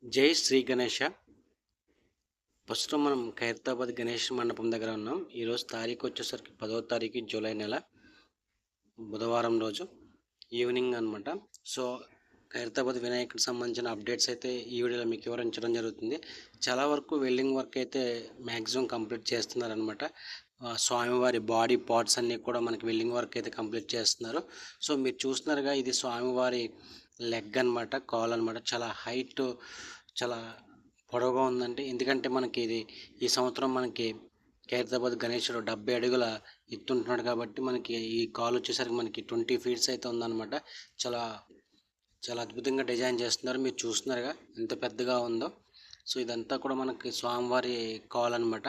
జై శ్రీ గణేష. ప్రస్తుతం మనం ఖైరతాబాద్ గణేష్ మండపం దగ్గర ఉన్నాం. ఈరోజు తారీఖు వచ్చేసరికి 10వ తారీఖు జూలై నెల, బుధవారం రోజు ఈవినింగ్ అనమాట. సో ఖైరతాబాద్ వినాయకుడికి సంబంధించిన అప్డేట్స్ అయితే ఈ వీడియోలో మీకు వివరించడం జరుగుతుంది. చాలా వరకు వెల్డింగ్ వర్క్ అయితే మ్యాక్సిమం కంప్లీట్ చేస్తున్నారనమాట. స్వామివారి బాడీ పార్ట్స్ అన్నీ కూడా మనకి వెల్డింగ్ వర్క్ అయితే కంప్లీట్ చేస్తున్నారు. సో మీరు చూస్తున్నారుగా, ఇది స్వామివారి లెగ్ అనమాట, కాల్ అనమాట. చాలా హైట్, చాలా పొడవుగా ఉందండి. ఎందుకంటే మనకి ఇది ఈ సంవత్సరం మనకి ఖైరతాబాద్ గణేశుడు 70 అడుగుల ఎత్తుంటున్నాడు కాబట్టి మనకి ఈ కాల్ వచ్చేసరికి మనకి 20 ఫీట్స్ అయితే ఉందన్నమాట. చాలా చాలా అద్భుతంగా డిజైన్ చేస్తున్నారు. మీరు చూస్తున్నారుగా ఎంత పెద్దగా ఉందో. సో ఇదంతా కూడా మనకి స్వామివారి కాల్ అనమాట.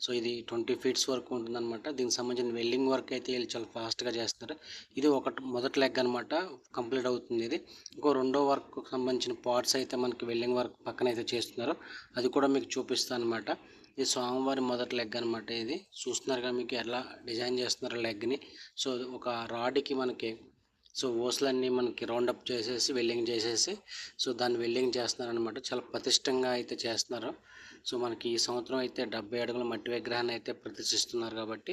సో ఇది 20 ఫీట్స్ వరకు ఉంటుందన్నమాట. దీనికి సంబంధించిన వెల్డింగ్ వర్క్ అయితే వీళ్ళు చాలా ఫాస్ట్గా చేస్తున్నారు. ఇది మొదటి లెగ్ అనమాట, కంప్లీట్ అవుతుంది. ఇది ఇంకో రెండో వర్క్ సంబంధించిన పార్ట్స్ అయితే మనకి వెల్డింగ్ వర్క్ పక్కన అయితే చేస్తున్నారు. అది కూడా మీకు చూపిస్తాను అనమాట. ఇది స్వామివారి మొదటి లెగ్ అనమాట. ఇది చూస్తున్నారుగా మీకు ఎలా డిజైన్ చేస్తున్నారు లెగ్ని. సో ఒక రాడ్కి మనకి ఓసులన్నీ మనకి రౌండప్ చేసేసి వెల్డింగ్ చేసేసి దాన్ని వెల్డింగ్ చేస్తున్నారు అనమాట. చాలా ప్రతిష్టంగా అయితే చేస్తున్నారు. సో మనకి ఈ సంవత్సరం అయితే 70 అడుగుల మట్టి విగ్రహాన్ని అయితే ప్రతిష్ఠిస్తున్నారు కాబట్టి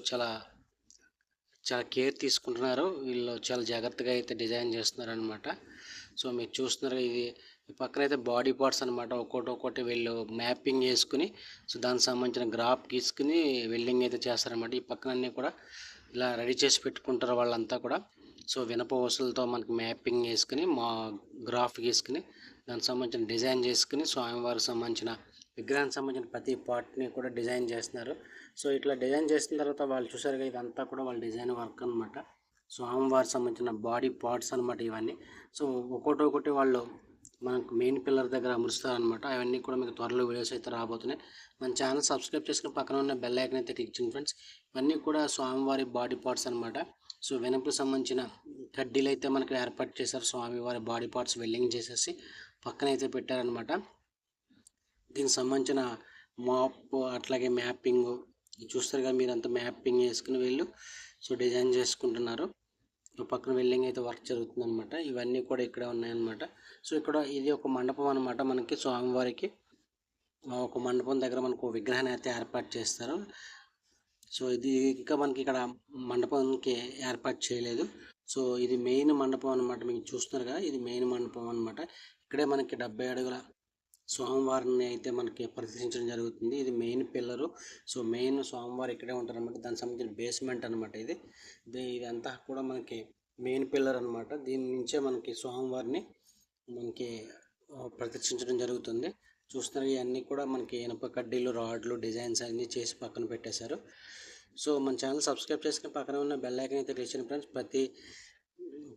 చాలా చాలా కేర్ తీసుకుంటున్నారు వీళ్ళు. చాలా జాగ్రత్తగా అయితే డిజైన్ చేస్తున్నారు అనమాట. సో మీరు చూస్తున్నారు, ఇది ఈ పక్కన అయితే బాడీ పార్ట్స్ అనమాట. ఒక్కొక్కటి వీళ్ళు మ్యాపింగ్ చేసుకుని దానికి సంబంధించిన గ్రాఫ్ గీసుకుని వెల్డింగ్ అయితే చేస్తారనమాట. ఈ పక్కన అన్నీ కూడా ఇలా రెడీ చేసి పెట్టుకుంటారు వాళ్ళంతా కూడా. వినప వస్తువులతో మనకి మ్యాపింగ్ వేసుకుని గ్రాఫ్ గీసుకుని దానికి సంబంధించిన డిజైన్ చేసుకుని స్వామివారికి సంబంధించిన విగ్రహానికి సంబంధించిన ప్రతి పార్ట్ని కూడా డిజైన్ చేస్తున్నారు. ఇట్లా డిజైన్ చేసిన తర్వాత వాళ్ళు చూసారుగా, ఇదంతా కూడా వాళ్ళ డిజైన్ వర్క్ అనమాట. స్వామివారికి సంబంధించిన బాడీ పార్ట్స్ అనమాట ఇవన్నీ. ఒక్కొక్కటి వాళ్ళు మనకు మెయిన్ పిల్లర్ దగ్గర అమరుస్తారనమాట. అవన్నీ కూడా మీకు త్వరలో వీడియోస్ అయితే రాబోతున్నాయి. మన ఛానల్ సబ్స్క్రైబ్ చేసుకుని పక్కన ఉన్న బెల్ ఐకాన్ అయితే క్లిక్ చేయండి ఫ్రెండ్స్. ఇవన్నీ కూడా స్వామివారి బాడీ పార్ట్స్ అనమాట. వెనక్కి సంబంధించిన కడ్డీలు అయితే మనకు ఏర్పాటు చేశారు. స్వామివారి బాడీ పార్ట్స్ వెల్డింగ్ చేసేసి పక్కన అయితే పెట్టారనమాట. దీనికి సంబంధించిన మాప్ అట్లాగే మ్యాపింగ్ చూస్తారుగా, మీరంతా మ్యాపింగ్ వేసుకుని వీళ్ళు డిజైన్ చేసుకుంటున్నారు. పక్కన వెల్డింగ్ అయితే వర్క్ జరుగుతుంది అనమాట. ఇవన్నీ కూడా ఇక్కడ ఉన్నాయన్నమాట. ఇక్కడ ఇది ఒక మండపం అనమాట. మనకి స్వామివారికి ఒక మండపం దగ్గర మనకు విగ్రహాన్ని అయితే ఏర్పాటు చేస్తారు. ఇది ఇంకా మనకి ఇక్కడ మండపానికి ఏర్పాటు చేయలేదు. ఇది మెయిన్ మండపం అనమాట. మీకు చూస్తున్నారు కదా, ఇది మెయిన్ మండపం అనమాట. ఇక్కడే మనకి 70 అడుగుల స్వామివారిని అయితే మనకి ప్రతిష్ఠించడం జరుగుతుంది. ఇది మెయిన్ పిల్లరు. మెయిన్ స్వామివారు ఇక్కడే ఉంటారు అనమాట. దానికి సంబంధించిన బేస్మెంట్ అనమాట. ఇదంతా కూడా మనకి మెయిన్ పిల్లర్ అనమాట. దీని నుంచే మనకి స్వామివారిని మనకి ప్రతిష్ఠించడం జరుగుతుంది. చూస్తున్నారు, ఇవన్నీ కూడా మనకి ఇనుప కడ్డీలు, రాడ్లు, డిజైన్స్ అన్నీ చేసి పక్కన పెట్టేశారు. మన ఛానల్ సబ్స్క్రైబ్ చేసుకుని పక్కన ఉన్న బెల్ ఐకాన్ అయితే క్లిక్ చేయండి ఫ్రెండ్స్. ప్రతి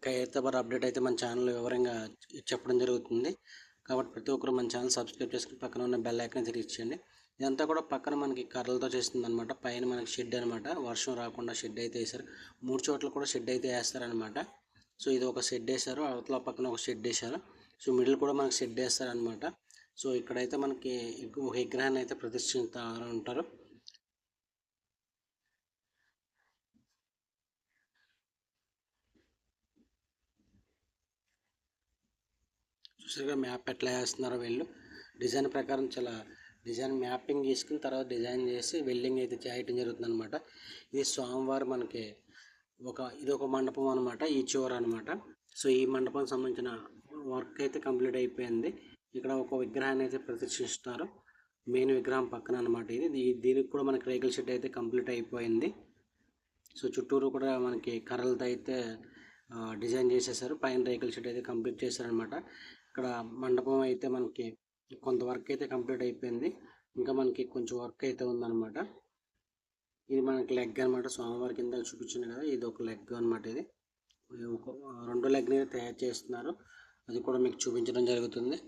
ఖైరతాబాద్ అప్డేట్ అయితే మన ఛానల్లో వివరంగా చెప్పడం జరుగుతుంది. కాబట్టి ప్రతి ఒక్కరు మన ఛానల్ సబ్స్క్రైబ్ చేసుకుని పక్కన ఉన్న బెల్ ఐకాన్ అయితే క్లిక్ చేయండి. ఇదంతా కూడా పక్కన మనకి కర్రలతో చేస్తుంది అనమాట. పైన మనకి షెడ్ అనమాట. వర్షం రాకుండా షెడ్ అయితే వేశారు. 3 చోట్ల కూడా షెడ్ అయితే వేస్తారనమాట. ఇది ఒక షెడ్ వేశారు, అవతల పక్కన ఒక షెడ్ వేశారు. మిడిల్ కూడా మనకి షెడ్ వేస్తారనమాట. ఇక్కడైతే మనకి ఒక విగ్రహాన్ని అయితే ప్రతిష్ఠిస్తూ ఉంటారు. చూసారుగా మ్యాప్ ఎట్లా వేస్తున్నారో వీళ్ళు. డిజైన్ ప్రకారం చాలా డిజైన్ మ్యాపింగ్ చేసుకుని తర్వాత డిజైన్ చేసి వెల్డింగ్ అయితే చేయటం జరుగుతుంది అనమాట. ఇది స్వామివారు మనకి ఇది ఒక మండపం అనమాట, ఈ చివర అనమాట. ఈ మండపానికి సంబంధించిన వర్క్ అయితే కంప్లీట్ అయిపోయింది. ఇక్కడ ఒక విగ్రహాన్ని అయితే ప్రతిష్ఠిస్తారు, మెయిన్ విగ్రహం పక్కన అనమాట. దీనికి కూడా మనకి రేకుల షెడ్ అయితే కంప్లీట్ అయిపోయింది. చుట్టూరు కూడా మనకి కర్రలతో అయితే డిజైన్ చేసేసారు. పైన రేకుల షెడ్ అయితే కంప్లీట్ చేశారనమాట. ఇక్కడ మండపం అయితే మనకి కొంత వర్క్ అయితే కంప్లీట్ అయిపోయింది. ఇంకా మనకి కొంచెం వర్క్ అయితే ఉందన్నమాట. ఇది మనకి లెగ్ అనమాట. స్వామివారి కింద చూపించింది కదా, ఇది ఒక లెగ్ అనమాట. ఇది ఒక 2 లెగ్ని తయారు చేస్తున్నారు. అది కూడా మీకు చూపించడం జరుగుతుంది.